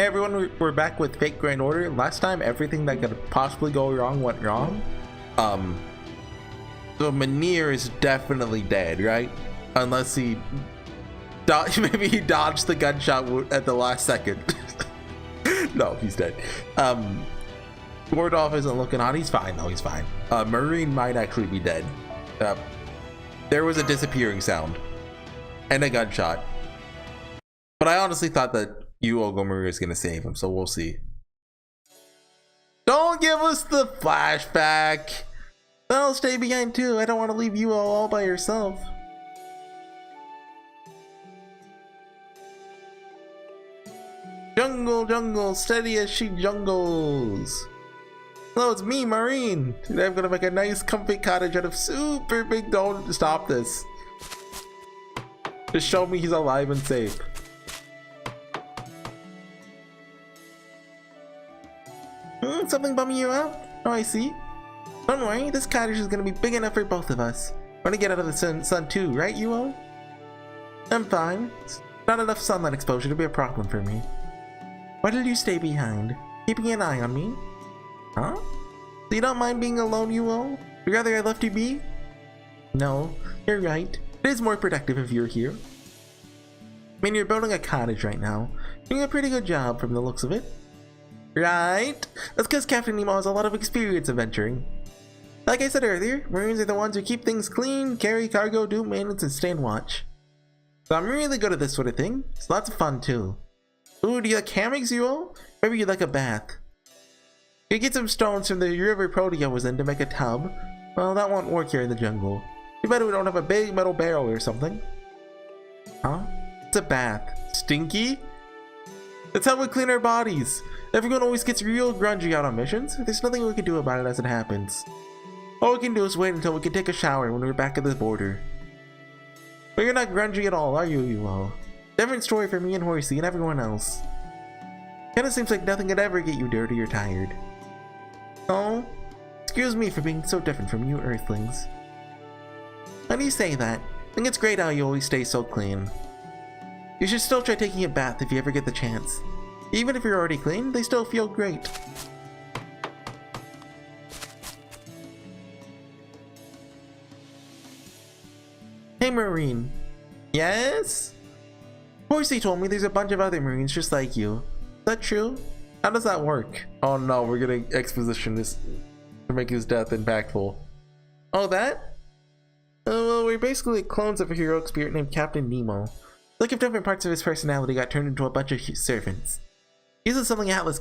Hey everyone, we're back with Fake Grand Order. Last time, everything that could possibly go wrong went wrong. So Meunierely is definitely dead, right? Unless he maybe he dodged the gunshot at the last second. No, he's dead. Gordolf isn't looking hot. He's fine though. He's fine. Marine might actually be dead. There was a disappearing sound and a gunshot, but I honestly thought that U-Olga is gonna save him, so we'll see. Don't give us the flashback. I'll stay behind too. I don't want to leave you all by yourself. Jungle, jungle, steady as she jungles. Hello, it's me, Marine. Today I'm gonna make a nice, comfy cottage out of super big. Don't stop this. Just show me he's alive and safe. Something bumming you out? Oh, I see. Don't worry, this cottage is gonna be big enough for both of us. Wanna get out of the sun too, right, U-O? I'm fine. Not enough sunlight exposure to be a problem for me. Why did you stay behind? Keeping an eye on me? Huh? So you don't mind being alone, U-O? Would you rather I left you be? No, you're right. It is more productive if you're here. I mean, you're building a cottage right now. Doing a pretty good job from the looks of it. Right? That's because Captain Nemo has a lot of experience adventuring. Like I said earlier, Marines are the ones who keep things clean, carry cargo, do maintenance, and stand watch. So I'm really good at this sort of thing. It's lots of fun too. Ooh, do you like hammocks, U-O? Maybe you'd like a bath. You get some stones from the river Protea was in to make a tub. Well, that won't work here in the jungle. You bet we don't have a big metal barrel or something. Huh? It's a bath. Stinky? That's how we clean our bodies. Everyone always gets real grungy out on missions. There's nothing we can do about it as it happens. All we can do is wait until we can take a shower when we're back at the border. But you're not grungy at all, are you, U-O? Different story for me and Horsey and everyone else. Kinda seems like nothing could ever get you dirty or tired. Oh, excuse me for being so different from you Earthlings. How do you say that? I think it's great how you always stay so clean. You should still try taking a bath if you ever get the chance. Even if you're already clean, they still feel great. Hey Marine. Yes? Horsey told me there's a bunch of other Marines just like you. Is that true? How does that work? Oh no, we're gonna exposition this to make his death impactful. Oh, that? Well, we're basically clones of a heroic spirit named Captain Nemo. Like if different parts of his personality got turned into a bunch of servants. He uses something Atlas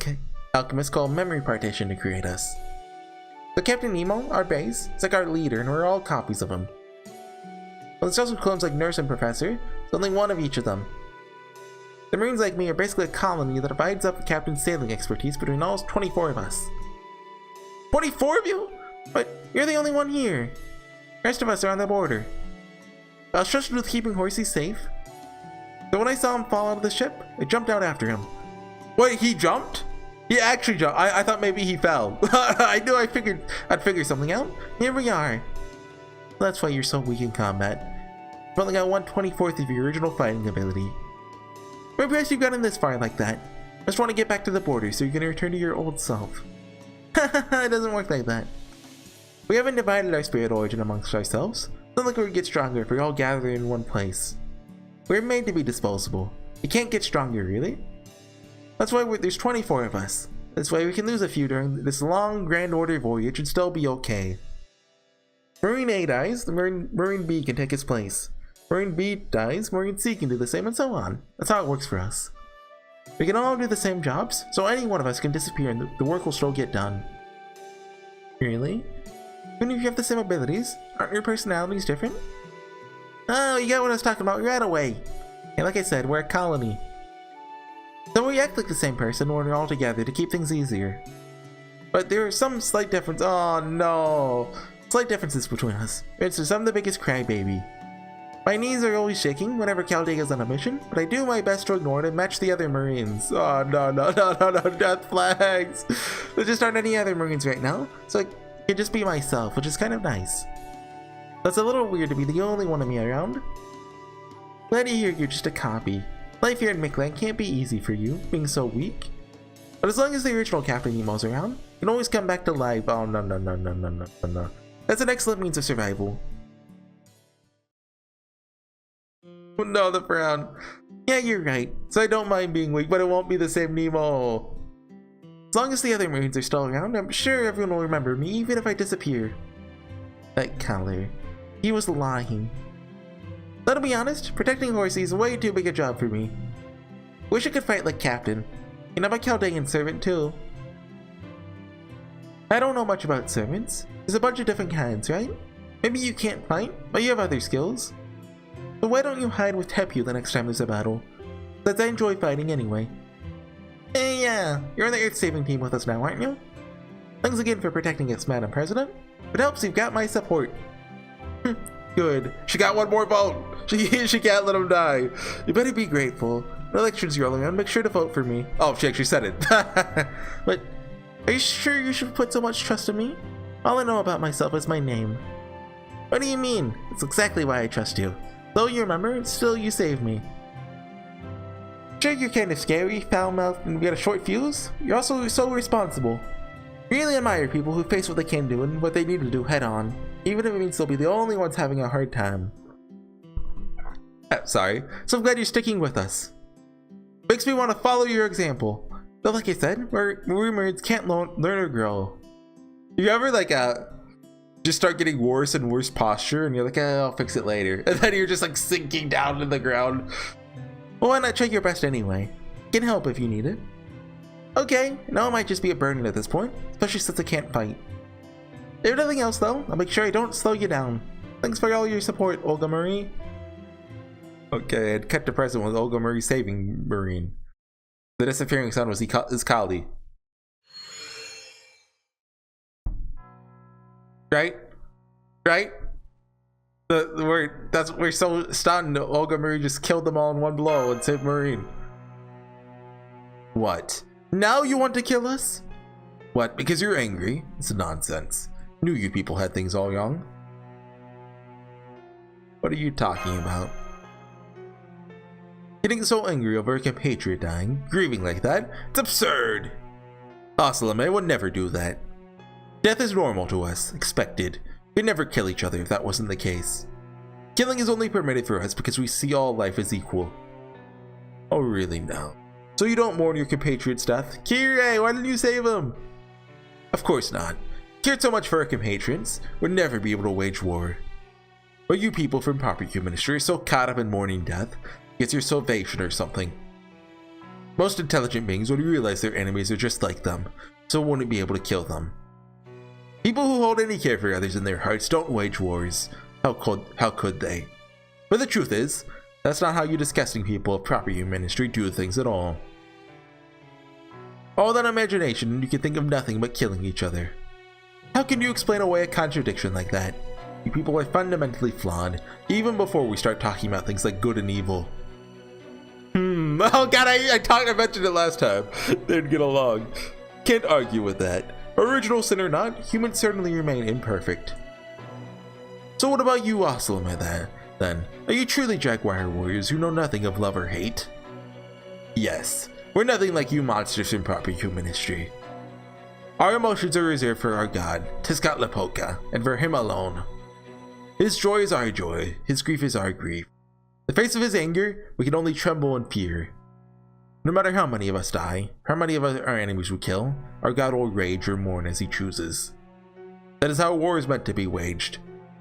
alchemists call memory partition to create us. So Captain Nemo, our base, is like our leader and we're all copies of him. Well, there's also clones like Nurse and Professor, so only one of each of them. The Marines like me are basically a colony that divides up the captain's sailing expertise between all 24 of us. 24 of you? But you're the only one here. The rest of us are on the border. I was trusted with keeping Horsey safe. So when I saw him fall out of the ship, I jumped out after him. Wait, he jumped? He actually jumped. I thought maybe he fell. I knew I'd figure something out. Here we are. That's why you're so weak in combat. You've only got 1/24 of your original fighting ability. I'm impressed you've gotten this far like that. I just want to get back to the border so you can return to your old self. It doesn't work like that. We haven't divided our spirit origin amongst ourselves. It's not like we get stronger if we all gather in one place. We're made to be disposable. You can't get stronger, really. That's why there's 24 of us. This way we can lose a few during this long Grand Order voyage and still be okay. Marine A dies, the Marine B can take his place. Marine B dies, Marine C can do the same, and so on. That's how it works for us. We can all do the same jobs, so any one of us can disappear and the work will still get done. Really? Even if you have the same abilities, aren't your personalities different? Oh, you got what I was talking about right away. And like I said, we're a colony. So we act like the same person when we're all together to keep things easier. But there are some slight differences. Oh no! Slight differences between us. It's I'm the biggest crybaby. My knees are always shaking whenever Caldega's on a mission, but I do my best to ignore it and match the other Marines. Oh no, death flags! There just aren't any other Marines right now, so I can just be myself, which is kind of nice. That's a little weird to be the only one of me around. Glad to hear you're just a copy. Life here in Mictlan can't be easy for you, being so weak. But as long as the original Captain Nemo's around, you can always come back to life. Oh, no, no, no, no, no, no, no, no. That's an excellent means of survival. No, the frown. Yeah, you're right. So I don't mind being weak, but it won't be the same Nemo. As long as the other Marines are still around, I'm sure everyone will remember me, even if I disappear. That color. He was lying. Though to be honest, protecting Horsey is way too big a job for me. Wish I could fight like Captain. And I'm a Chaldean servant too. I don't know much about servants. There's a bunch of different kinds, right? Maybe you can't fight, but you have other skills. So why don't you hide with Tepu the next time there's a battle? Since I enjoy fighting anyway. Hey, yeah, you're on the Earth-saving team with us now, aren't you? Thanks again for protecting us, Madam President. It helps you've got my support. Good. She got one more vote. She can't let him die. You better be grateful. When elections roll around, make sure to vote for me. Oh, she actually said it. But are you sure you should put so much trust in me? All I know about myself is my name. What do you mean? It's exactly why I trust you. Though you remember, still you saved me. Sure, you're kind of scary, foul-mouthed, and we got a short fuse? You're also so responsible. Really admire people who face what they can do and what they need to do head on, even if it means they'll be the only ones having a hard time. Sorry. So I'm glad you're sticking with us. Makes me want to follow your example. But like I said, Marines can't learn or grow. You ever like just start getting worse and worse posture and you're like, I'll fix it later. And then you're just like sinking down to the ground. Well, why not try your best anyway? Can help if you need it. Okay, now it might just be a burden at this point, especially since I can't fight. If nothing else though, I'll make sure I don't slow you down. Thanks for all your support, Olga Marie. Okay, I'd cut to present with Olga Marie saving Marine. The disappearing son was his colleague. Right? Right? We're so stunned. Olga Marie just killed them all in one blow and saved Marine. What? Now you want to kill us? What? Because you're angry? It's nonsense. Knew you people had things all wrong. What are you talking about? Getting so angry over a compatriot dying, grieving like that, it's absurd! Osalame would never do that. Death is normal to us, expected. We'd never kill each other if that wasn't the case. Killing is only permitted for us because we see all life as equal. Oh really now? So you don't mourn your compatriot's death? Kirei, why didn't you save him? Of course not. Cared so much for our compatriots, would never be able to wage war. But you people from Proper Q Ministry are so caught up in mourning death, it's your salvation or something. Most intelligent beings would realize their enemies are just like them, so wouldn't be able to kill them. People who hold any care for others in their hearts don't wage wars. How could they? But the truth is, that's not how you disgusting people of Proper Q Ministry do things at all. All that imagination and you can think of nothing but killing each other. How can you explain away a contradiction like that? You people are fundamentally flawed, even before we start talking about things like good and evil. Oh god, I mentioned it last time. They'd get along. Can't argue with that. Original sin or not, humans certainly remain imperfect. So what about you, Osalame, then? Are you truly Jaguar warriors who know nothing of love or hate? Yes, we're nothing like you monsters in Proper Q Ministry. Our emotions are reserved for our god, Tezcatlipoca, and for him alone. His joy is our joy, his grief is our grief. In the face of his anger, we can only tremble in fear. No matter how many of us die, how many of our enemies we kill, our god will rage or mourn as he chooses. That is how war is meant to be waged.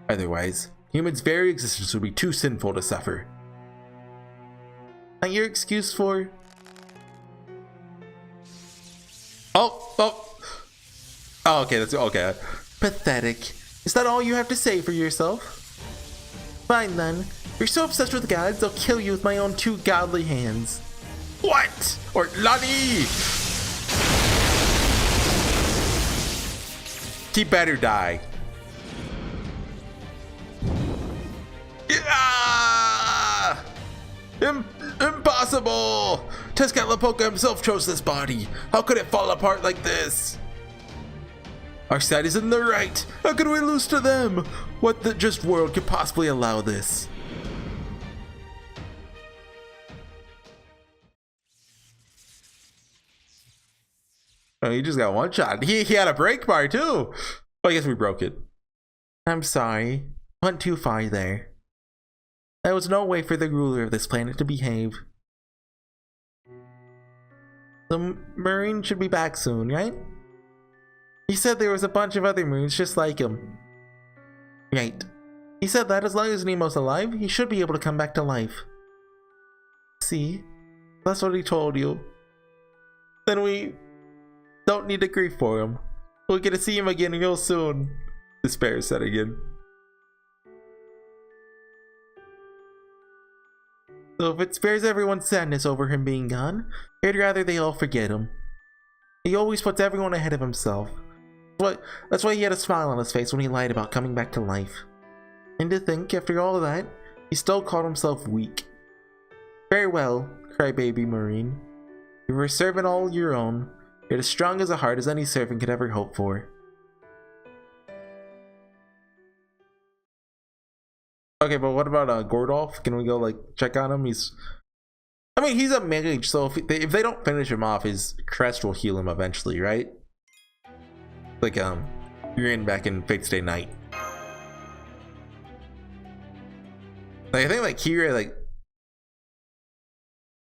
Otherwise, humans' very existence would be too sinful to suffer. Not your excuse for... Oh, okay, that's okay. Pathetic. Is that all you have to say for yourself? Fine then. You're so obsessed with gods, I'll kill you with my own two godly hands. What? Or Lani! He better die. Yeah! Impossible! Tezcatlipoca himself chose this body. How could it fall apart like this? Our side is in the right. How could we lose to them? What the just world could possibly allow this? Oh, he just got one shot. He had a break bar too. Oh, I guess we broke it. I'm sorry. Went too far there. There was no way for the ruler of this planet to behave. The Marine should be back soon, right? He said there was a bunch of other Marines just like him. Right. He said that as long as Nemo's alive, he should be able to come back to life. See? That's what he told you. Then we don't need to grieve for him. We'll get to see him again real soon. Despair said again. So if it spares everyone's sadness over him being gone, I'd rather they all forget him. He always puts everyone ahead of himself. That's why he had a smile on his face when he lied about coming back to life. And to think, after all of that, he still called himself weak. Farewell, crybaby Marine. You were a servant all your own, yet as strong as a heart as any servant could ever hope for. Okay, but what about Gordolf? Can we go like check on him? He's a mage, so if they don't finish him off, his crest will heal him eventually, right? Like you're in back in Fate's Day Night. Like, I think like Kira, like,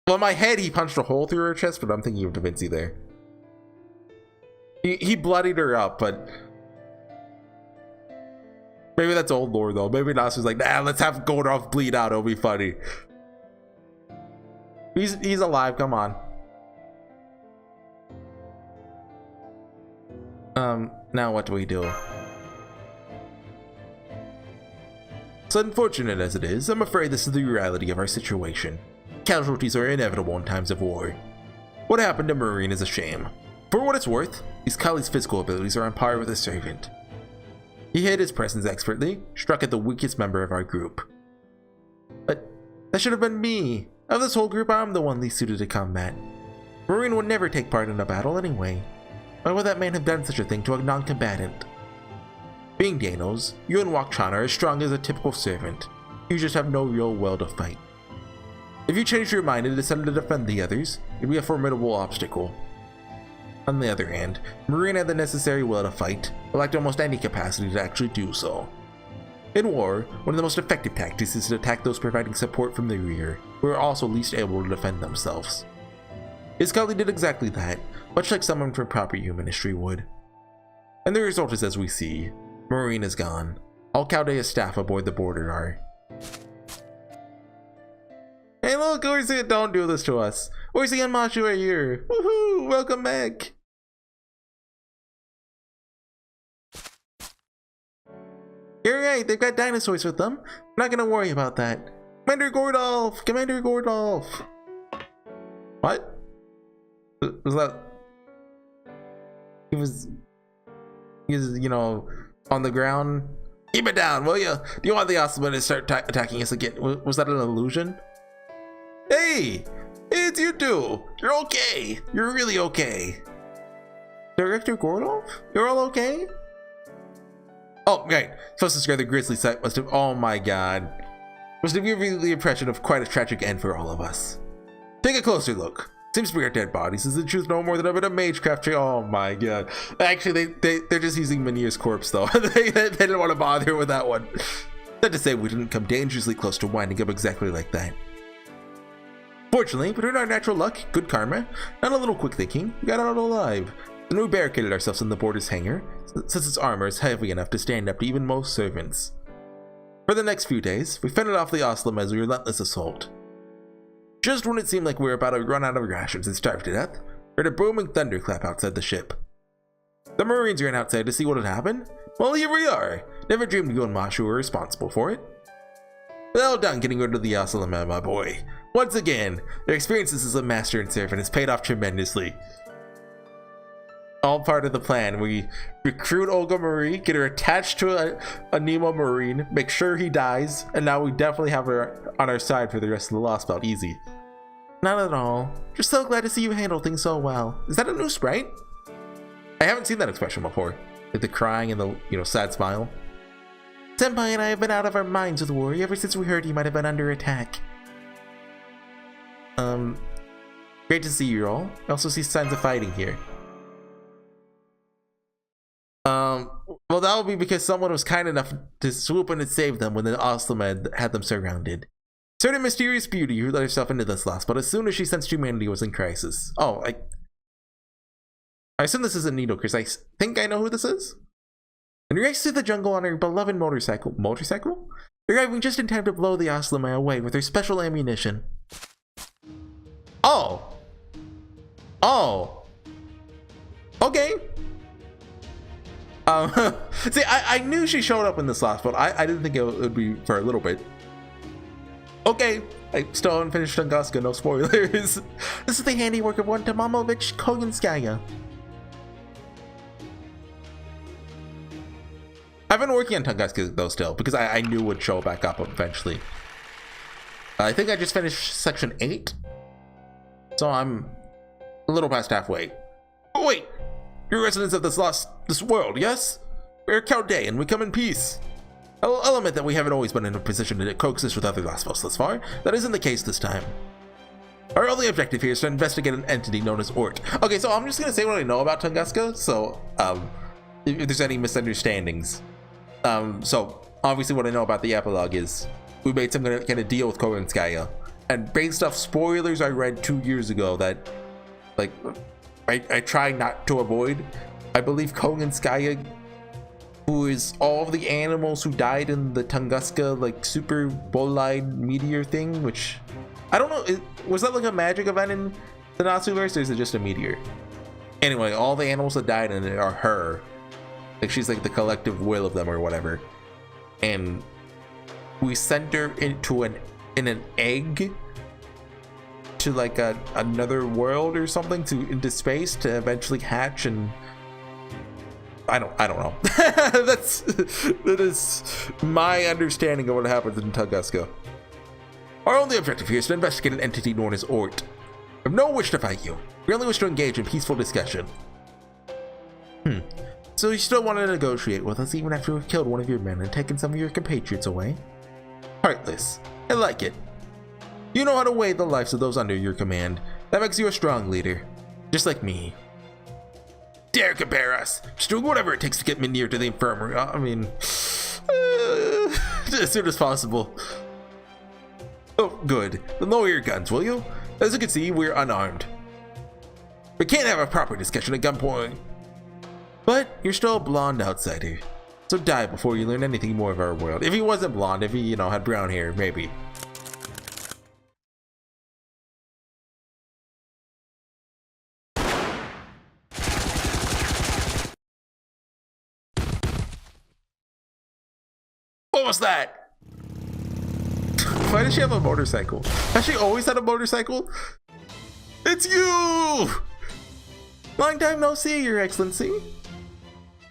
well, in my head he punched a hole through her chest, but I'm thinking of Da Vinci there. He bloodied her up, but maybe that's old lore though. Maybe Nasu's like, nah, let's have Goldorf bleed out. It'll be funny. He's alive. Come on. Now what do we do? So unfortunate as it is, I'm afraid this is the reality of our situation. Casualties are inevitable in times of war. What happened to Marine is a shame. For what it's worth, these Kali's physical abilities are on par with a servant. He hid his presence expertly, struck at the weakest member of our group. But that should have been me. Of this whole group, I'm the one least suited to combat. Marine would never take part in a battle anyway. Why would that man have done such a thing to a non-combatant? Being Danos, you and Wakchan are as strong as a typical servant. You just have no real will to fight. If you changed your mind and decided to defend the others, you'd be a formidable obstacle. On the other hand, Marine had the necessary will to fight, but lacked almost any capacity to actually do so. In war, one of the most effective tactics is to attack those providing support from the rear, who are also least able to defend themselves. Iskali did exactly that, much like someone from proper human history would. And the result is as we see. Marine is gone. All Chaldea's staff aboard the border are. Hey look, Horsey, don't do this to us. Horsey and Mashu are here. Woohoo! Welcome back. You're right, they've got dinosaurs with them. I'm not gonna worry about that. Commander Gordolf! Commander Gordolf! What? Was that... He was, you know, on the ground. Keep it down, will you? Do you want the Osman to start attacking us again? Was that an illusion? Hey! It's you two! You're okay! You're really okay. Director Gordolf? You're all okay? Oh, right. Supposed to scare the grizzly sight must have... Oh my god. Must have given you the impression of quite a tragic end for all of us. Take a closer look. Seems to be our dead bodies. Is the truth no more than a bit of magecraft tree? Oh my god. Actually, they're just using Meunier's corpse though. they didn't want to bother with that one. Not to say we didn't come dangerously close to winding up exactly like that. Fortunately, between our natural luck, good karma, and a little quick thinking, we got out alive. Then we barricaded ourselves in the border's hangar, since its armor is heavy enough to stand up to even most servants. For the next few days, we fended off the Oslam's relentless assault. Just when it seemed like we were about to run out of rations and starve to death, we heard a booming thunderclap outside the ship. The Marines ran outside to see what had happened. Well, here we are. Never dreamed you and Mashu were responsible for it. Well done getting rid of the Oslama, my boy. Once again, their experiences as a master and servant has paid off tremendously. All part of the plan. We recruit Olga Marie, get her attached to a Nemo Marine, make sure he dies, and now we definitely have her on our side for the rest of the Lost Belt. Easy. Not at all. Just so glad to see you handle things so well. Is that a new sprite? I haven't seen that expression before. Like the crying and the, sad smile. Senpai and I have been out of our minds with worry ever since we heard he might have been under attack. Great to see you all. I also see signs of fighting here. Well, that would be because someone was kind enough to swoop in and save them when the Oslama had them surrounded. Certain mysterious beauty who let herself into this loss, but as soon as she sensed humanity was in crisis. Oh, I assume this isn't Needle, because I think I know who this is. And raced through the jungle on her beloved motorcycle. Motorcycle? Arriving just in time to blow the Oslama away with her special ammunition. Oh. Oh. Okay. See, I knew she showed up in this last one. I didn't think it would be for a little bit. Okay, I still haven't finished Tunguska, no spoilers. This is the handiwork of one Tomamovich Koganskaya. I've been working on Tunguska though still, because I knew it would show back up eventually. I think I just finished section 8. So I'm a little past halfway. Oh wait! You're residents of this world, yes? We're Chaldea and we come in peace. I'll admit that we haven't always been in a position to coexist with other Lastfos thus far. That isn't the case this time. Our only objective here is to investigate an entity known as Ort. Okay, so I'm just gonna say what I know about Tunguska, so if there's any misunderstandings. So obviously what I know about the epilogue is we made some kind of deal with Koganskaya, and based off spoilers I read 2 years ago that like I try not to avoid. I believe Koganskaya, who is all the animals who died in the Tunguska like super bolide meteor thing, which I don't know, was that like a magic event in the Natsuverse, or is it just a meteor? Anyway, all the animals that died in it are her. Like she's like the collective will of them or whatever. And we sent her into in an egg to like another world or something, into space to eventually hatch, and I don't know. that is my understanding of what happens in Tunguska. Our only objective here is to investigate an entity known as Ort. We have no wish to fight you. We only wish to engage in peaceful discussion. So you still want to negotiate with us even after we've killed one of your men and taken some of your compatriots away? Heartless. I like it. You know how to weigh the lives of those under your command. That makes you a strong leader. Just like me. Dare compare us. Just do whatever it takes to get me near to the infirmary. I mean, as soon as possible. Oh, good. Then lower your guns, will you? As you can see, we're unarmed. We can't have a proper discussion at gunpoint. But you're still a blonde outsider. So die before you learn anything more of our world. If he wasn't blonde, if he, you know, had brown hair, maybe. What was that? Why does she have a motorcycle? Has she always had a motorcycle? It's you! Long time no see, Your Excellency.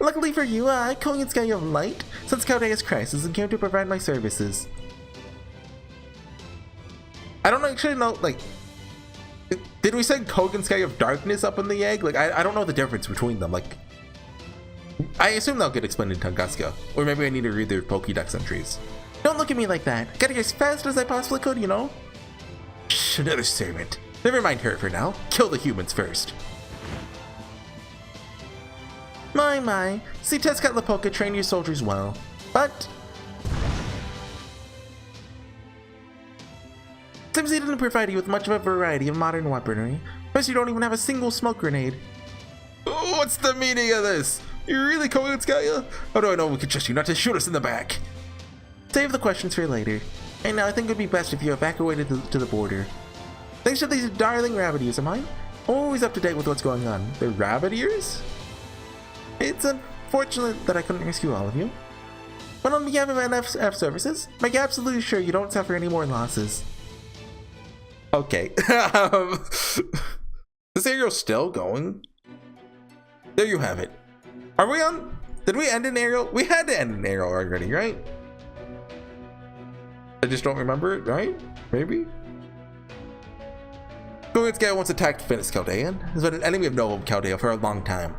Luckily for you, I, Koganskaya of Light, since Chaldea's crisis, and came to provide my services. I don't actually know, like, did we say Koganskaya of Darkness up in the egg? Like, I don't know the difference between them. Like, I assume they'll get explained in Tunguska, or maybe I need to read their Pokédex entries. Don't look at me like that. Gotta get as fast as I possibly could, you know? Shh, another servant. Never mind her for now. Kill the humans first. My. See, Tescat Lapoka train your soldiers well, but seems he didn't provide you with much of a variety of modern weaponry. Plus, you don't even have a single smoke grenade. What's the meaning of this? You really Koganskaya? How do I know we can trust you not to shoot us in the back? Save the questions for later. And now I think it would be best if you evacuated to the border. Thanks to these darling rabbit ears of mine, always up to date with what's going on. They're rabbit ears? It's unfortunate that I couldn't rescue all of you. But on behalf of NFF services, make absolutely sure you don't suffer any more losses. Okay. Is Ariel still going? There you have it. Are we on? Did we end an Ariel? We had to end an Ariel already, right? I just don't remember it, right? Maybe? Koganskaya once attacked Finis Chaldea and has been an enemy of Noble Chaldea for a long time.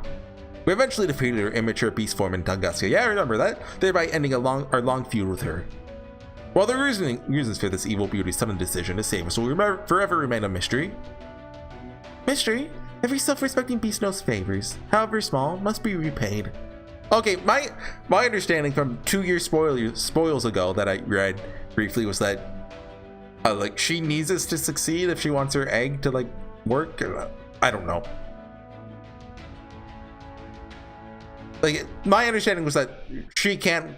We eventually defeated her immature beast form in Tunguska. Yeah, I remember that. Thereby ending our long feud with her. While the reasons for this evil beauty's sudden decision to save us will forever remain a mystery. Mystery? Every self-respecting beast knows favors, however small, must be repaid. Okay, my understanding from 2 years spoils ago that I read briefly was that like she needs this to succeed if she wants her egg to like work. I don't know. Like my understanding was that she can't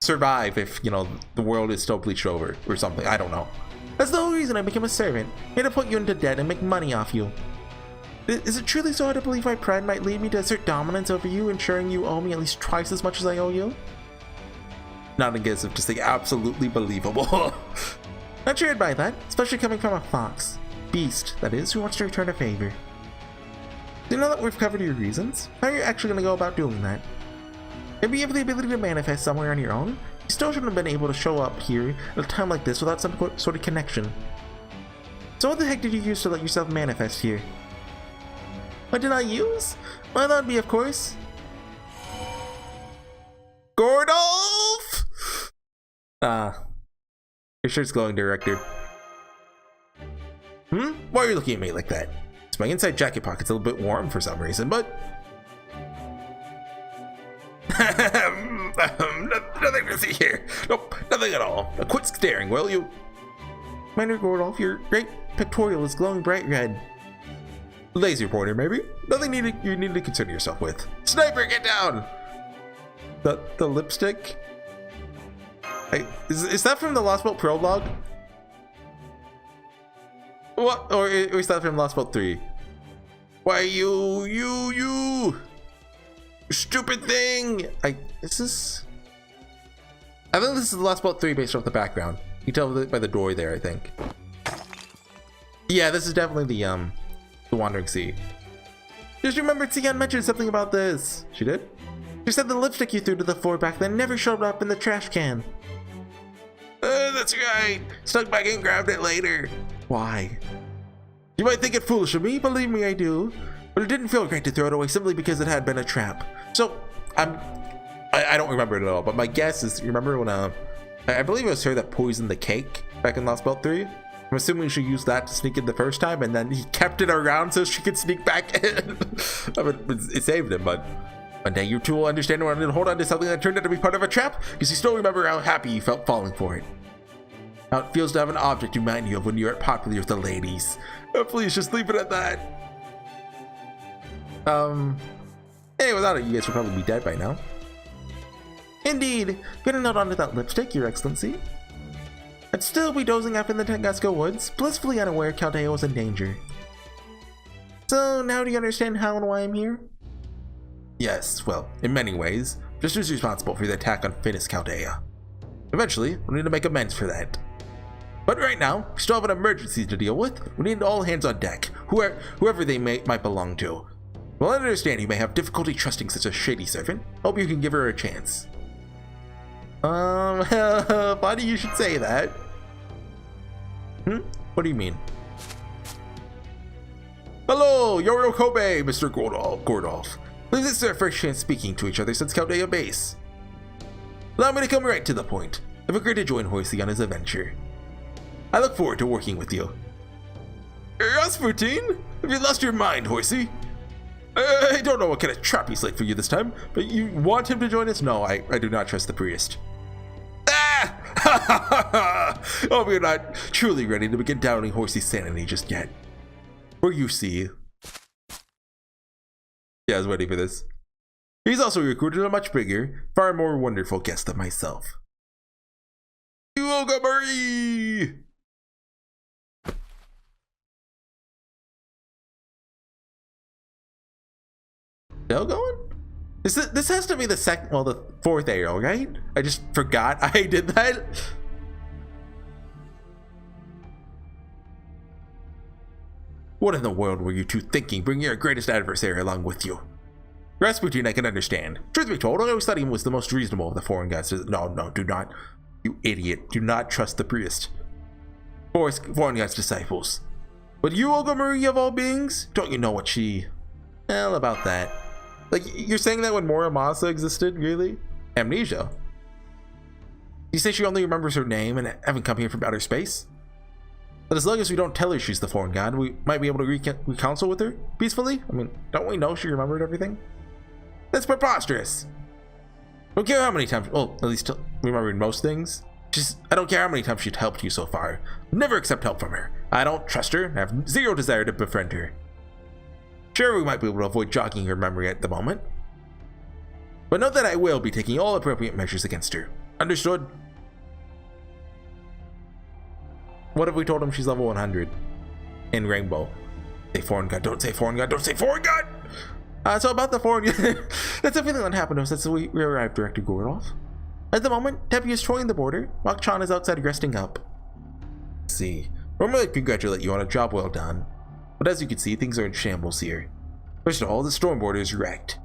survive if, you know, the world is still bleached over or something. I don't know. That's the whole reason I became a servant. Here to put you into debt and make money off you. Is it truly so hard to believe my pride might lead me to assert dominance over you, ensuring you owe me at least twice as much as I owe you? Not as if to say absolutely believable. Not sure I'd buy that, especially coming from a fox. Beast, that is, who wants to return a favor. Do you know that we've covered your reasons? How are you actually going to go about doing that? Maybe you have the ability to manifest somewhere on your own? You still shouldn't have been able to show up here at a time like this without some sort of connection. So what the heck did you use to let yourself manifest here? What did I use? Well, that'd be, of course, Gordolf! Your shirt's glowing, director. Why are you looking at me like that? It's my inside jacket pocket's a little bit warm for some reason, but... nothing to see here. Nope, nothing at all. Now quit staring, will you? Commander Gordolf, your great pictorial is glowing bright red. Laser pointer, maybe? Nothing you need to concern yourself with. Sniper, get down! The lipstick? Hey, is that from the Lost Boat prologue? What? Or is that from Lost Boat 3? Why you stupid thing! Is this? I think this is the Lost Boat 3 based off the background. You can tell by the door there, I think. Yeah, this is definitely the Wandering Sea. Just remembered Xian mentioned something about this. She did? She said the lipstick you threw to the floor back then never showed up in the trash can. That's right. Snuck back and grabbed it later. Why? You might think it foolish of me, believe me I do. But it didn't feel great to throw it away simply because it had been a trap. So, I don't remember it at all, but my guess is, you remember when, I believe it was her that poisoned the cake back in Lost Belt 3? I'm assuming she used that to sneak in the first time, and then he kept it around so she could sneak back in. I mean, it saved him, but one day you two will understand when I hold on to something that turned out to be part of a trap, because you still remember how happy you felt falling for it. How it feels to have an object remind you of when you were popular with the ladies. Oh, please, just leave it at that. Anyway, without it, you guys would probably be dead by now. Indeed. Gonna note onto that lipstick, Your Excellency. I'd still be dozing up in the Tunguska woods, blissfully unaware Chaldea was in danger. So, now do you understand how and why I'm here? Yes, well, in many ways, just as responsible for the attack on Finis Chaldea. Eventually, we'll need to make amends for that. But right now, we still have an emergency to deal with. We need all hands on deck, whoever they might belong to. Well, I understand you may have difficulty trusting such a shady servant. Hope you can give her a chance. Funny you should say that. What do you mean? Hello, Yoro Kobe, Mr. Gordolf. I believe this is our first chance speaking to each other since Chaldea Base. Allow me to come right to the point. I've agreed to join Horsey on his adventure. I look forward to working with you. Rasputin? Have you lost your mind, Horsey? I don't know what kind of trap he's like for you this time, but you want him to join us? No, I do not trust the priest. Oh, we're not truly ready to begin doubting Horsey's sanity just yet. Or you see. Yeah, I was waiting for this. He's also recruited a much bigger, far more wonderful guest than myself. U-Olga Marie! Still going? This has to be the the fourth arrow, right? I just forgot I did that. What in the world were you two thinking, bringing your greatest adversary along with you? Rasputin, I can understand. Truth be told, I always thought he was the most reasonable of the foreign gods. No, do not. You idiot. Do not trust the priest. Foreign gods' disciples. But you, Olga Marie of all beings? Don't you know what she... Well, about that. Like, you're saying that when Muramasa existed, really? Amnesia? You say she only remembers her name and haven't come here from outer space? But as long as we don't tell her she's the foreign god, we might be able to recounsel with her peacefully? I mean, don't we know she remembered everything? That's preposterous. Don't care how many times, well, at least remembering most things. I don't care how many times she's helped you so far. Never accept help from her. I don't trust her and have zero desire to befriend her. Sure, we might be able to avoid jogging her memory at the moment, but note that I will be taking all appropriate measures against her. Understood? What if we told him she's level 100 in Rainbow? Say foreign god, don't say foreign god, don't say foreign god! So about the foreign god, that's everything that happened to us since we arrived, Director Gordolf. At the moment, Teppy is trolling the border, while Chan is outside resting up. See, normally I'd congratulate you on a job well done, but as you can see, things are in shambles here. First of all, the storm border is wrecked.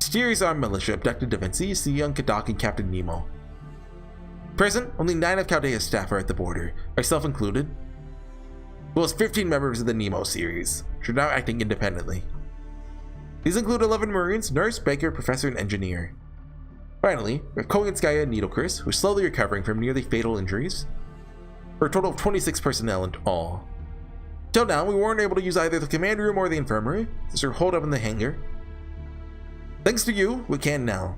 Mysterious armed militia abducted Da Vinci, the young Kadak, and Captain Nemo. Present, only 9 of Chaldea's staff are at the border, myself included, as well as 15 members of the Nemo series, which are now acting independently. These include 11 Marines, nurse, baker, professor, and engineer. Finally, we have Koganskaya and Needlecurse, who are slowly recovering from nearly fatal injuries, for a total of 26 personnel in all. Till now, we weren't able to use either the command room or the infirmary, since we're holed up in the hangar. Thanks to you, we can now.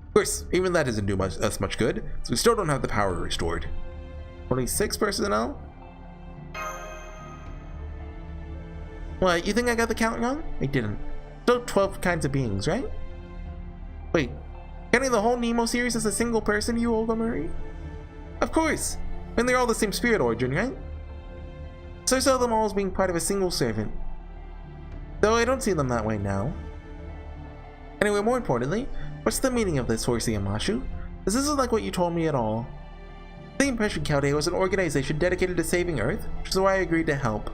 Of course, even that doesn't do us much good, so we still don't have the power restored. 26 personnel? What, you think I got the count wrong? I didn't. Still 12 kinds of beings, right? Wait, counting the whole Nemo series as a single person, U-Olga Marie? Of course! And they're all the same spirit origin, right? So I saw them all as being part of a single servant. Though I don't see them that way now. Anyway, more importantly, what's the meaning of this, HorseyEatYou? This isn't like what you told me at all. The impression Chaldea was an organization dedicated to saving Earth, which is why I agreed to help.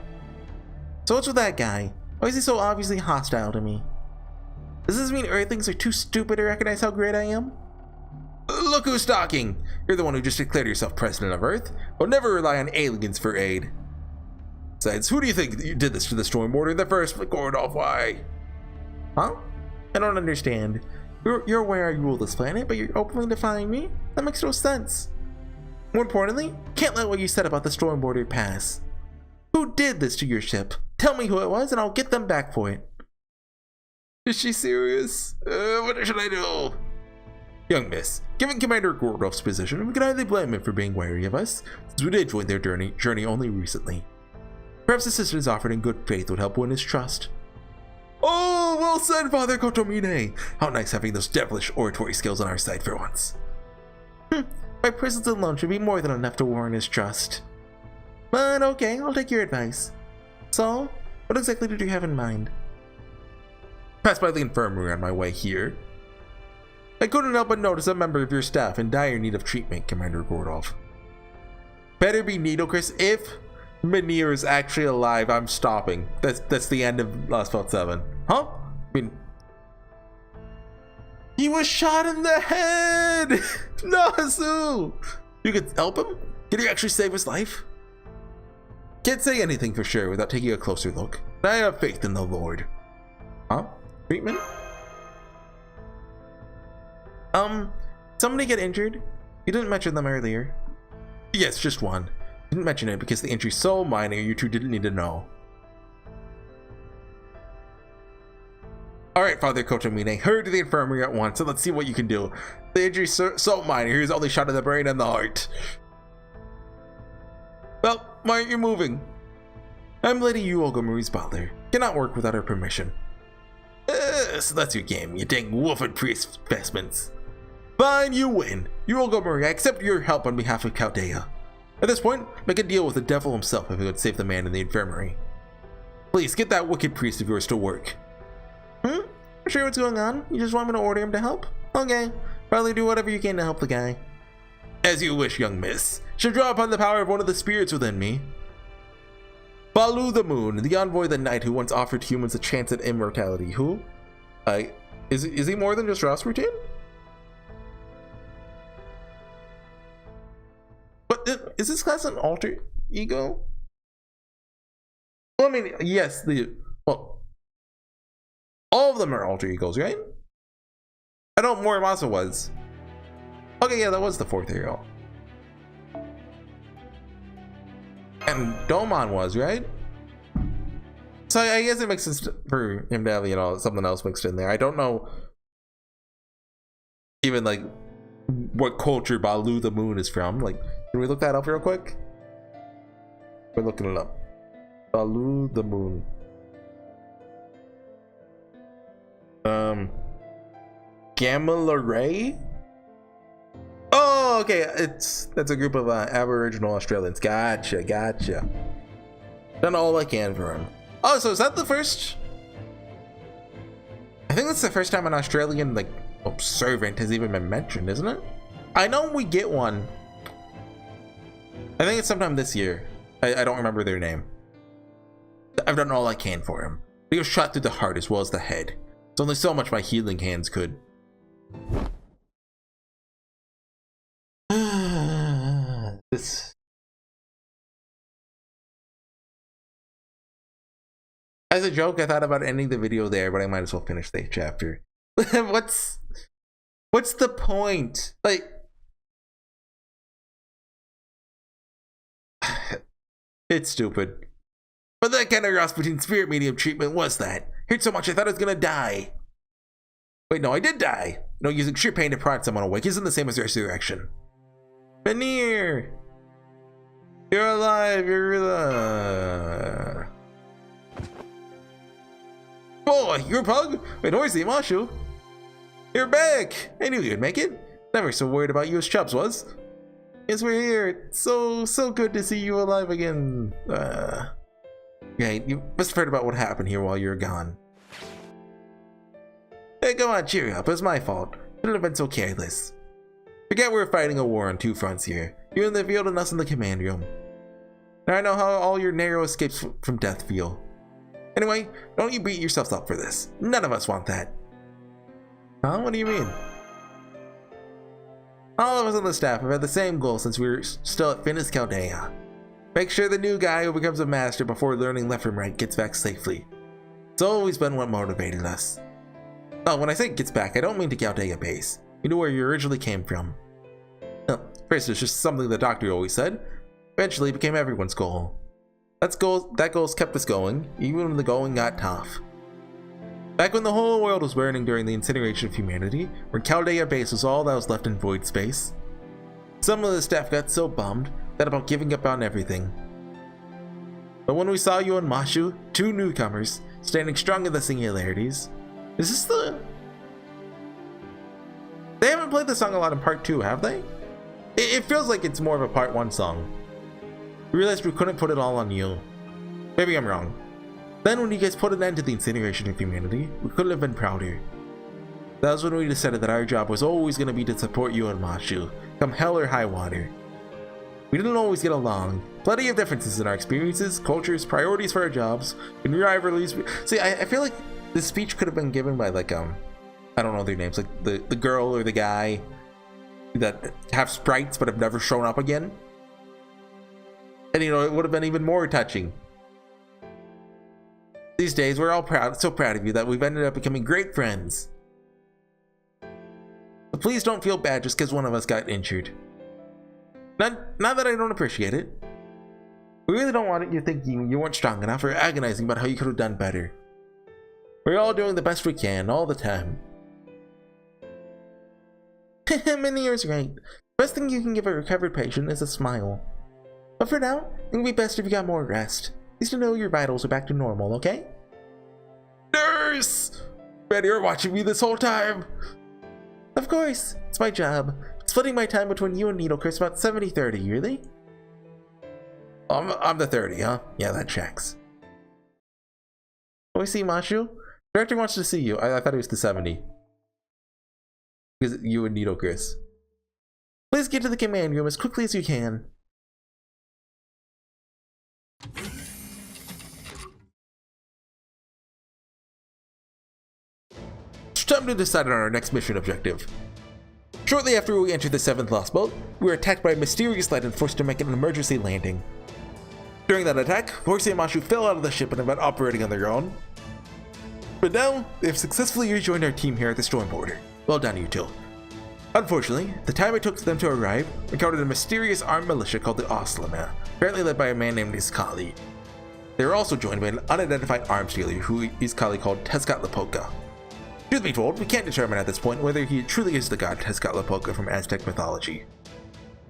So what's with that guy? Why is he so obviously hostile to me? Does this mean Earthlings are too stupid to recognize how great I am? Look who's talking! You're the one who just declared yourself president of Earth. But never rely on aliens for aid. Besides, who do you think you did this to the storm border in the first place? Gordolf, why? Huh? I don't understand. You're aware I rule this planet, but you're openly defying me? That makes no sense. More importantly, can't let what you said about the storm border pass. Who did this to your ship? Tell me who it was and I'll get them back for it. Is she serious? What should I do? Young miss, given Commander Gordolf's position, we can hardly blame him for being wary of us, since we did join their journey only recently. Perhaps assistance offered in good faith would help win his trust. Oh, well said, Father Kotomine! How nice having those devilish oratory skills on our side for once. My presence alone should be more than enough to warrant his trust. But okay, I'll take your advice. So, what exactly did you have in mind? Passed by the infirmary on my way here. I couldn't help but notice a member of your staff in dire need of treatment, Commander Gordolf. Better be Needlecurse. If Meunierely is actually alive, I'm stopping. That's the end of Last Fault 7. Huh? I mean, he was shot in the head! Nahui! You could help him? Can you actually save his life? Can't say anything for sure without taking a closer look, but I have faith in the Lord. Huh? Treatment? Somebody get injured? You didn't mention them earlier. Yes, just one. Didn't mention it because the injury's so minor you two didn't need to know. Alright, Father Kotomine, hurry to the infirmary at once and let's see what you can do. The injury's so minor, he's only shot in the brain and the heart. Well, why aren't you moving? I'm Lady U-Olga Marie's butler. Cannot work without her permission. So that's your game, you dang wolfed priest vestments. Fine, you win. U-Olga Marie, I accept your help on behalf of Chaldea. At this point, make a deal with the devil himself if it would save the man in the infirmary. Please, get that wicked priest of yours to work. Sure what's going on? You just want me to order him to help? Okay, probably do whatever you can to help the guy. As you wish, young miss. Should draw upon the power of one of the spirits within me. Balu the Moon, the envoy of the night who once offered humans a chance at immortality. Who? Is he more than just Rasputin? But is this class an alter ego? Well, I mean, yes, all of them are alter egos, right? I know Morimasa was. Okay, yeah, that was the fourth hero. And Domon was, right? So I guess it makes sense for him to have, you know, something else mixed in there. I don't know even like what culture Balu the moon is from. Like, can we look that up real quick? We're looking it up. Balu the moon. Gamma-Ray? Oh, okay. That's a group of Aboriginal Australians. Gotcha. Done all I can for him. Oh, so is that the first? I think that's the first time an Australian like servant has even been mentioned, isn't it? I know we get one. I think it's sometime this year. I don't remember their name. I've done all I can for him. He was shot through the heart as well as the head. It's only so much my healing hands could. This. As a joke, I thought about ending the video there, but I might as well finish the chapter. What's the point? Like, it's stupid. But that kind of Rasputin spirit medium treatment was that. Hurt so much I thought I was gonna die. Wait, no, I did die. No, using sheer pain to prod someone awake isn't the same as resurrection. Meunierely, you're alive. Boy, you're a pug. Wait, HorseyEatYou, you're back. I knew you'd make it. Never so worried about you as Chubbs was. Yes, we're here. So good to see you alive again. Right, you must have heard about what happened here while you were gone. Hey, come on, cheer up. It was my fault. Shouldn't have been so careless. Forget we're fighting a war on two fronts here. You in the field and us in the command room. Now I know how all your narrow escapes from death feel. Anyway, don't you beat yourselves up for this. None of us want that. Huh? What do you mean? All of us on the staff have had the same goal since we were still at Finis Chaldea. Make sure the new guy who becomes a master before learning left from right gets back safely. It's always been what motivated us. Oh, when I say gets back, I don't mean to Chaldea base. You know where you originally came from. No, first it's just something the doctor always said. Eventually it became everyone's goal. That goal's kept us going, even when the going got tough. Back when the whole world was burning during the incineration of humanity, when Chaldea base was all that was left in void space. Some of the staff got so bummed that about giving up on everything. But when we saw you and Mashu, two newcomers, standing strong in the singularities. Is this the... They haven't played the song a lot in part 2, have they? It feels like it's more of a part 1 song. We realized we couldn't put it all on you. Maybe I'm wrong. Then when you guys put an end to the incineration of humanity, we couldn't have been prouder. That was when we decided that our job was always going to be to support you and Mashu, come hell or high water. We didn't always get along. Plenty of differences in our experiences, cultures, priorities for our jobs, and rivalries. See, I feel like this speech could have been given by like, I don't know their names, like the girl or the guy that have sprites but have never shown up again. And you know, it would have been even more touching. These days, we're all so proud of you that we've ended up becoming great friends. But please don't feel bad just because one of us got injured. Not that I don't appreciate it. We really don't want you thinking you weren't strong enough or agonizing about how you could have done better. We're all doing the best we can, all the time. Meunier's right. Best thing you can give a recovered patient is a smile. But for now, it would be best if you got more rest. At least to know your vitals are back to normal, okay? Nurse! Man, you're watching me this whole time! Of course, it's my job. Splitting my time between you and Needlecurse about 70-30, really? I'm the 30, huh? Yeah, that checks. HorseyEatYou? Director wants to see you. I thought it was the 70. Because you and Needlecurse. Please get to the command room as quickly as you can. It's time to decide on our next mission objective. Shortly after we entered the 7th Lost Boat, we were attacked by a mysterious light and forced to make an emergency landing. During that attack, HorseyEatYou fell out of the ship and have been operating on their own. But now, they have successfully rejoined our team here at the Storm Border. Well done, you two. Unfortunately, the time it took for them to arrive, we encountered a mysterious armed militia called the Oslana, apparently led by a man named Iskali. They were also joined by an unidentified arms dealer who Iskali called Tescat Lapoka. Truth be told, we can't determine at this point whether he truly is the god Tezcatlipoca from Aztec mythology.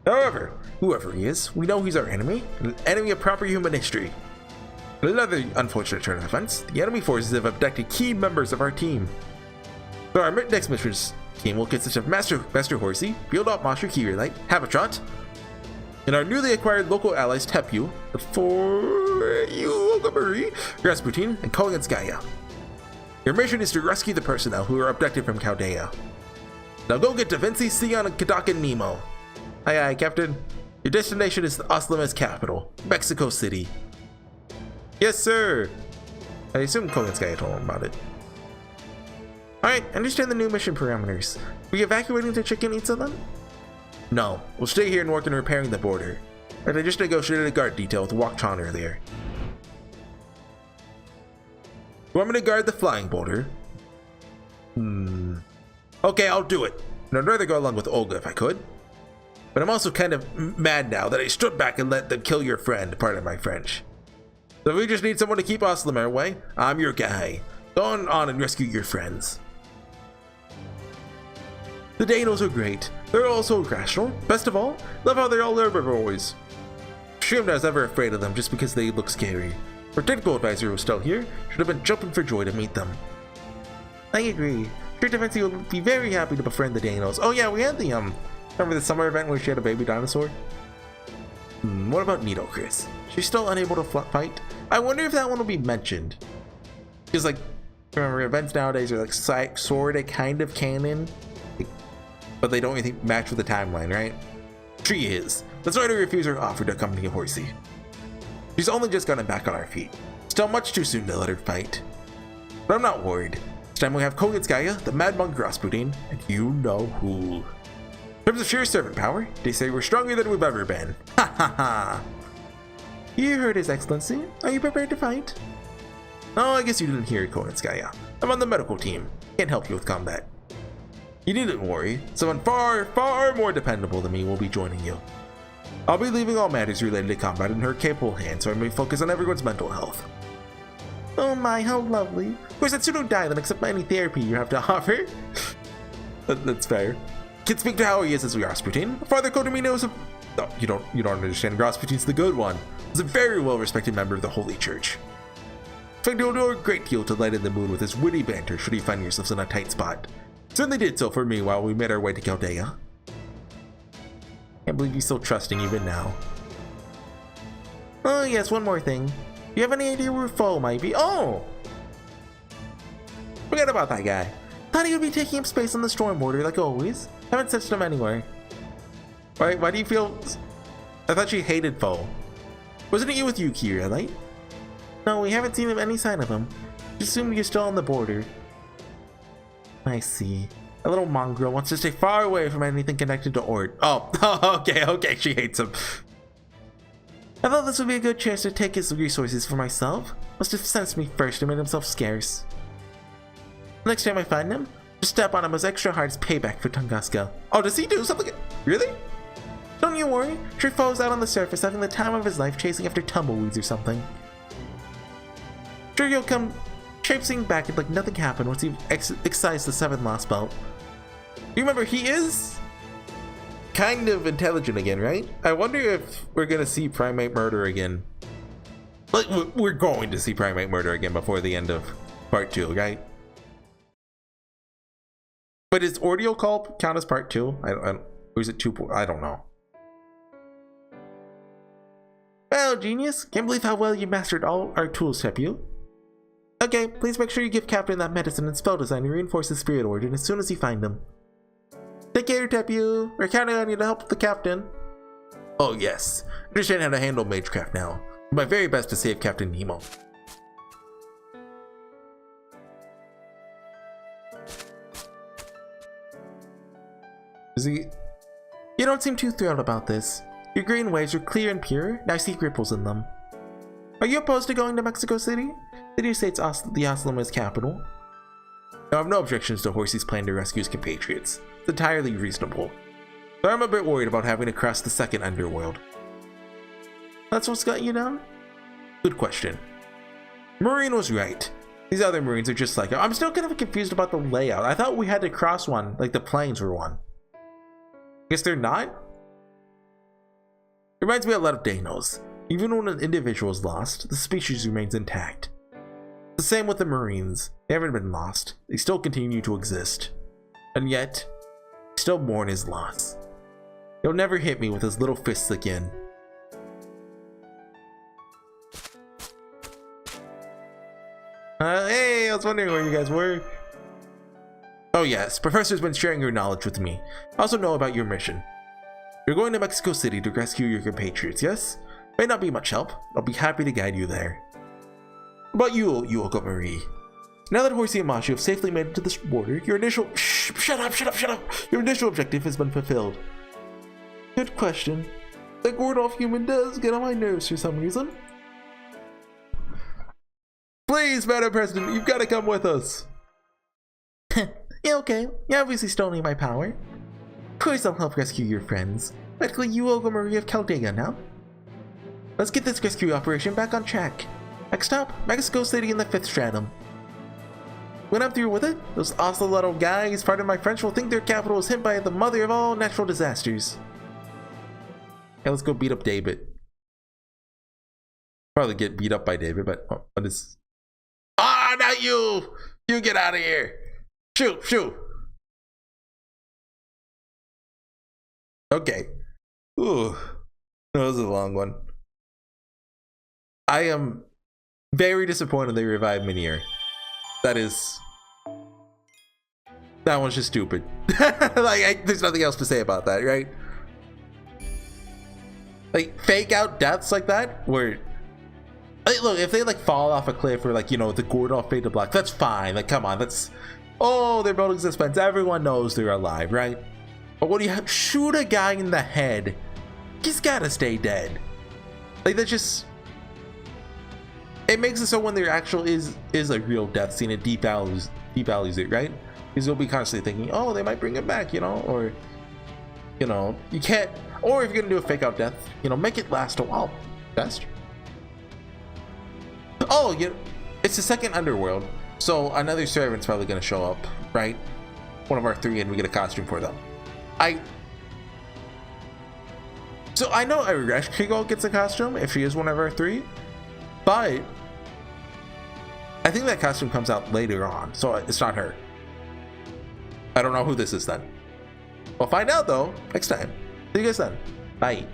However, whoever he is, we know he's our enemy, an enemy of proper human history. In another unfortunate turn of events, the enemy forces have abducted key members of our team. So our next mission's team will consist of Master Horsey, Field Op Monster Meunierely, Habitrot, and our newly acquired local allies Tepu, the U-Olga, Rasputin, and Kolinskaya. Your mission is to rescue the personnel who are abducted from Chaldea. Now go get Da Vinci, Sion, and Kadak and Nemo. Aye aye, Captain. Your destination is the Oslama's capital, Mexico City. Yes, sir. I assume Kolinskaya told him about it. Alright, understand the new mission parameters. Are we evacuating the chicken eats of them? No, we'll stay here and work on repairing the border. And I just negotiated a guard detail with Wok Chan earlier. You want me to guard the flying boulder? Okay, I'll do it. And I'd rather go along with Olga if I could. But I'm also kind of mad now that I stood back and let them kill your friend, pardon my French. So if we just need someone to keep Oslama away, I'm your guy. Go on and rescue your friends. The Danos are great. They're all so rational. Best of all, love how they're all herbivores. Assumed I was ever afraid of them just because they look scary. Our technical advisor was still here, should have been jumping for joy to meet them. I agree. Sure, Da Vinci will be very happy to befriend the Danos. Oh yeah, we had the remember the summer event where she had a baby dinosaur? What about Nito, Chris? She's still unable to fight? I wonder if that one will be mentioned. Because like, remember events nowadays are like sorta kind of canon, but they don't really match with the timeline, right? She is. That's why I refuse her offer to accompany Horsey. She's only just gotten back on our feet. Still much too soon to let her fight. But I'm not worried. This time we have Kolinskaya, the Mad Monk Rasputin, and you know who. In terms of sheer servant power, they say we're stronger than we've ever been. Ha ha ha! You heard His Excellency. Are you prepared to fight? Oh, I guess you didn't hear Kolinskaya. I'm on the medical team. Can't help you with combat. You needn't worry. Someone far, far more dependable than me will be joining you. I'll be leaving all matters related to combat in her capable hands so I may focus on everyone's mental health. Oh my, how lovely. Of course, I'd sooner die than accept any therapy you have to offer. That's fair. Can speak to how he is as Rasputin. Father Codomino is a... Oh, you don't understand. Rasputin's the good one. He's a very well-respected member of the Holy Church. In fact, he'll do a great deal to lighten the mood with his witty banter should he find yourselves in a tight spot. Certainly did so for me while we made our way to Chaldea. Can't believe he's still trusting even now. Oh yes, one more thing. Do you have any idea where Foe might be? Oh! Forget about that guy. Thought he would be taking up space on the storm border like always. Haven't sensed him anywhere. Why do you feel... I thought she hated Foe. Wasn't it you with Yuki, right? No, we haven't seen any sign of him. Just assumed you're still on the border. I see. A little mongrel wants to stay far away from anything connected to Ord. Oh, okay, she hates him. I thought this would be a good chance to take his resources for myself. Must have sensed me first and made himself scarce. Next time I find him, just step on him as extra hard as payback for Tunguska. Oh, does he do something? Really? Don't you worry. Sure Foe's out on the surface having the time of his life chasing after tumbleweeds or something. Sure he'll come traipsing back like nothing happened once he excised the 7th lost belt. You remember, he is kind of intelligent again, right? I wonder if we're gonna see Primate Murder again. Like, we're going to see Primate Murder again before the end of part 2, right? But is Ordeal Call count as part 2? Or is it 2? I don't know. Well, genius. Can't believe how well you mastered all our tools, Tepu. Okay, please make sure you give Captain that medicine and spell design and reinforce his spirit origin as soon as you find him. Take care, Tepu. We're counting on you to help the Captain. Oh yes, I understand how to handle Magecraft now. Do my very best to save Captain Nemo. Is he... You don't seem too thrilled about this. Your green waves are clear and pure, and I see ripples in them. Are you opposed to going to Mexico City? Did you say it's the Oslama's capital? I have no objections to Horsey's plan to rescue his compatriots. It's entirely reasonable. But I'm a bit worried about having to cross the second underworld. That's what's got you down? Good question. Maureen was right. These other Marines are just like, I'm still kind of confused about the layout. I thought we had to cross one, like the planes were one. Guess they're not? Reminds me a lot of Danos. Even when an individual is lost, the species remains intact. The same with the Marines. They haven't been lost. They still continue to exist. And yet, I still mourn his loss. He'll never hit me with his little fists again. Hey, I was wondering where you guys were. Oh yes, Professor's been sharing your knowledge with me. I also know about your mission. You're going to Mexico City to rescue your compatriots, yes? May not be much help. I'll be happy to guide you there. What about you, U-Olga Marie? Now that HorseyEatYou have safely made it to this border, your initial— shut up! Your initial objective has been fulfilled. Good question. That Gordolf human does get on my nerves for some reason. Please, Madam President, you've got to come with us. Yeah, okay. You obviously still need my power. Of course I'll help rescue your friends. Practically U-Olga Marie of Chaldea now. Let's get this rescue operation back on track. Next stop, Mexico City in the 5th Stratum. When I'm through with it, those little guys, pardon my French, will think their capital was hit by the mother of all natural disasters. Okay, let's go beat up David. Probably get beat up by David, but what is... Ah, not you! You get out of here! Shoot! Okay. Ooh. That was a long one. I am very disappointed they revived Meunierely. That one's just stupid. There's nothing else to say about that, right? Like, fake out deaths like that, where... Like, look, if they, like, fall off a cliff or, like, you know, the Gordolf fade to black, that's fine. Like, come on, that's... Oh, they're building suspense. Everyone knows they're alive, right? But when you shoot a guy in the head, he's gotta stay dead. Like, that just... It makes it so when there actually is a real death scene, it devalues it, right? Because you'll be constantly thinking, oh, they might bring it back, you know? Or, you know, you can't... Or if you're gonna do a fake out death, you know, make it last a while. Best. Oh, it's the second underworld, so another servant's probably gonna show up, right? One of our 3, and we get a costume for them. So I know Irish Kigol gets a costume if she is one of our 3, but I think that costume comes out later on, so it's not her. I don't know who this is then. We'll find out though next time. See you guys then. Bye.